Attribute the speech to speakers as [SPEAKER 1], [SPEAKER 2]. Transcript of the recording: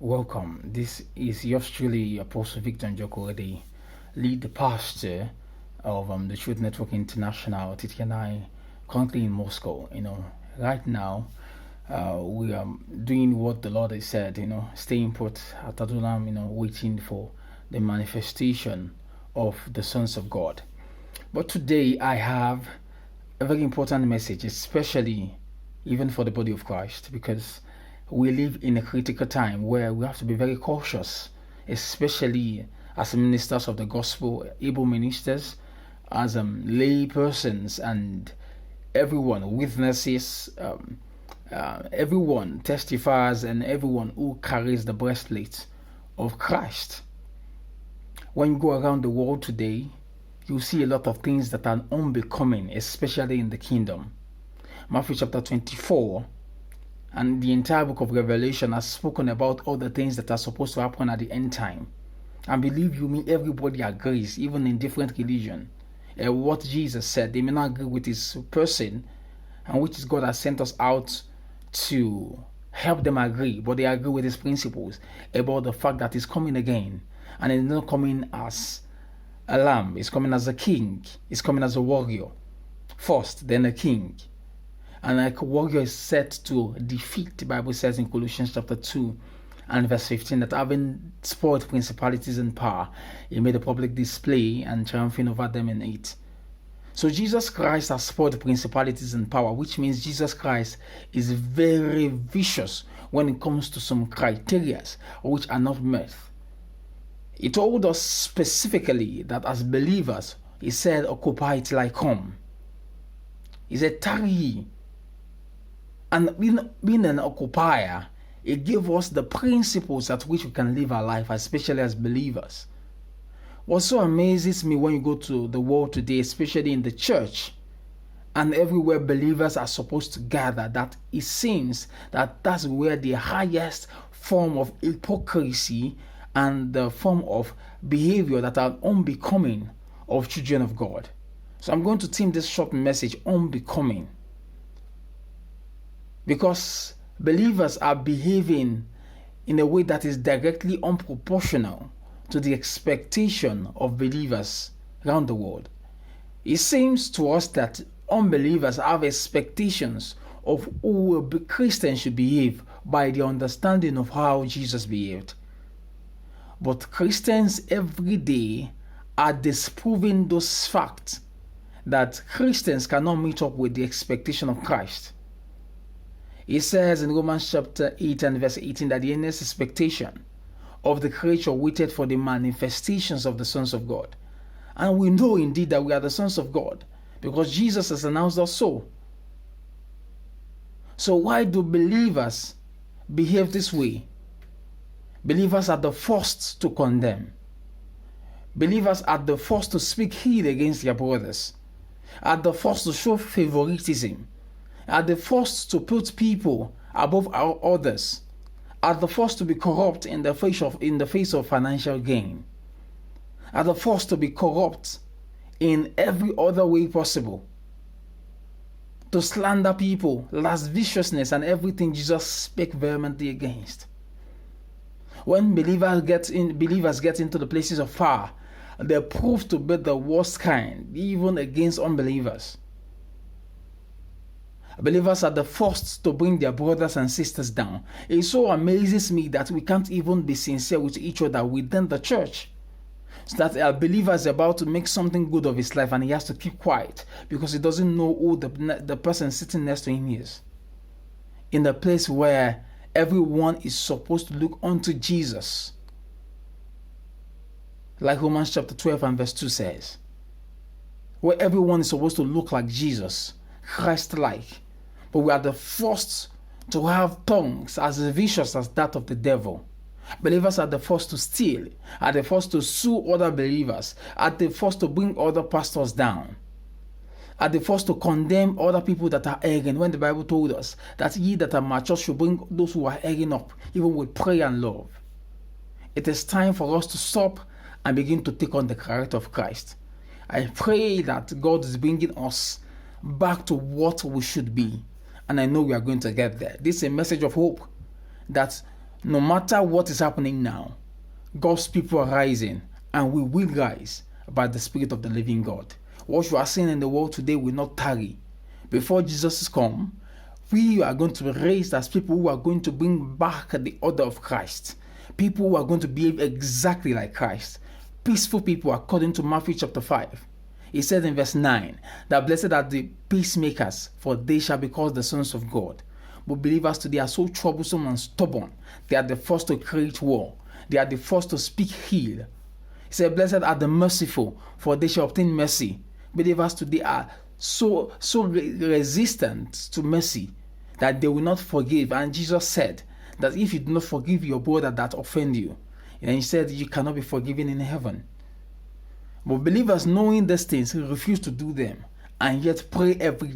[SPEAKER 1] Welcome. This is yours truly, Apostle Victor Njokorede, lead pastor of the Truth Network International, TTNi, currently in Moscow. Right now, we are doing what the Lord has said, staying put at Adulam, waiting for the manifestation of the sons of God. But today I have a very important message, especially even for the body of Christ, because we live in a critical time where we have to be very cautious, especially as ministers of the gospel, able ministers, as lay persons, and everyone witnesses, everyone testifies, and everyone who carries the breastplate of Christ. When you go around the world today, you see a lot of things that are unbecoming, especially in the kingdom. Matthew chapter 24 and the entire book of Revelation has spoken about all the things that are supposed to happen at the end time. And believe you me, everybody agrees, even in different religion. What Jesus said, they may not agree with his person, and which is God has sent us out to help them agree, but they agree with his principles about the fact that he's coming again. And he's not coming as a lamb, he's coming as a king, he's coming as a warrior. First, then a king. And like a warrior is set to defeat, the Bible says in Colossians chapter 2 and verse 15, that having spoiled principalities and power, he made a public display and triumphing over them in it. So Jesus Christ has spoiled principalities and power, which means Jesus Christ is very vicious when it comes to some criteria which are not met. He told us specifically that as believers, he said, occupy till I come. He said, tarry ye. And being an occupier, it gives us the principles at which we can live our life, especially as believers. What so amazes me when you go to the world today, especially in the church, and everywhere believers are supposed to gather, that it seems that that's where the highest form of hypocrisy and the form of behavior that are unbecoming of children of God. So I'm going to theme this short message, unbecoming. Because believers are behaving in a way that is directly unproportional to the expectation of believers around the world. It seems to us that unbelievers have expectations of who Christians should behave by the understanding of how Jesus behaved. But Christians every day are disproving those facts that Christians cannot meet up with the expectation of Christ. It says in Romans chapter 8 and verse 18 that the earnest expectation of the creature waited for the manifestations of the sons of God. And we know indeed that we are the sons of God because Jesus has announced us so. So why do believers behave this way? Believers are the first to condemn. Believers are the first to speak ill against their brothers, are the first to show favoritism, are the first to put people above our others, are the first to be corrupt in the face of financial gain, are the first to be corrupt in every other way possible, to slander people, lasciviousness, and everything Jesus spake vehemently against. When believers get into the places of power, they prove to be the worst kind, even against unbelievers. Believers are the first to bring their brothers and sisters down. It so amazes me that we can't even be sincere with each other within the church. So that a believer is about to make something good of his life and he has to keep quiet because he doesn't know who the person sitting next to him is. In the place where everyone is supposed to look unto Jesus. Like Romans chapter 12 and verse 2 says. Where everyone is supposed to look like Jesus, Christ-like. But we are the first to have tongues as vicious as that of the devil. Believers are the first to steal, are the first to sue other believers, are the first to bring other pastors down, are the first to condemn other people that are erring, when the Bible told us that ye that are mature should bring those who are erring up, even with prayer and love. It is time for us to stop and begin to take on the character of Christ. I pray that God is bringing us back to what we should be. And I know we are going to get there. This is a message of hope that No matter what is happening now, God's people are rising, and we will rise by the Spirit of the living God. What you are seeing in the world today will not tarry. Before Jesus is come, we are going to be raised as people who are going to bring back the order of Christ. People who are going to behave exactly like Christ. Peaceful people, according to Matthew chapter 5. He said in verse 9 that blessed are the peacemakers, for they shall be called the sons of God. But believers today are so troublesome and stubborn. They are the first to create war. They are the first to speak ill. He said, blessed are the merciful, for they shall obtain mercy. Believers today are so resistant to mercy that they will not forgive. And Jesus said that if you do not forgive your brother that offend you, and he said you cannot be forgiven in heaven. But believers, knowing these things, refuse to do them and yet pray every day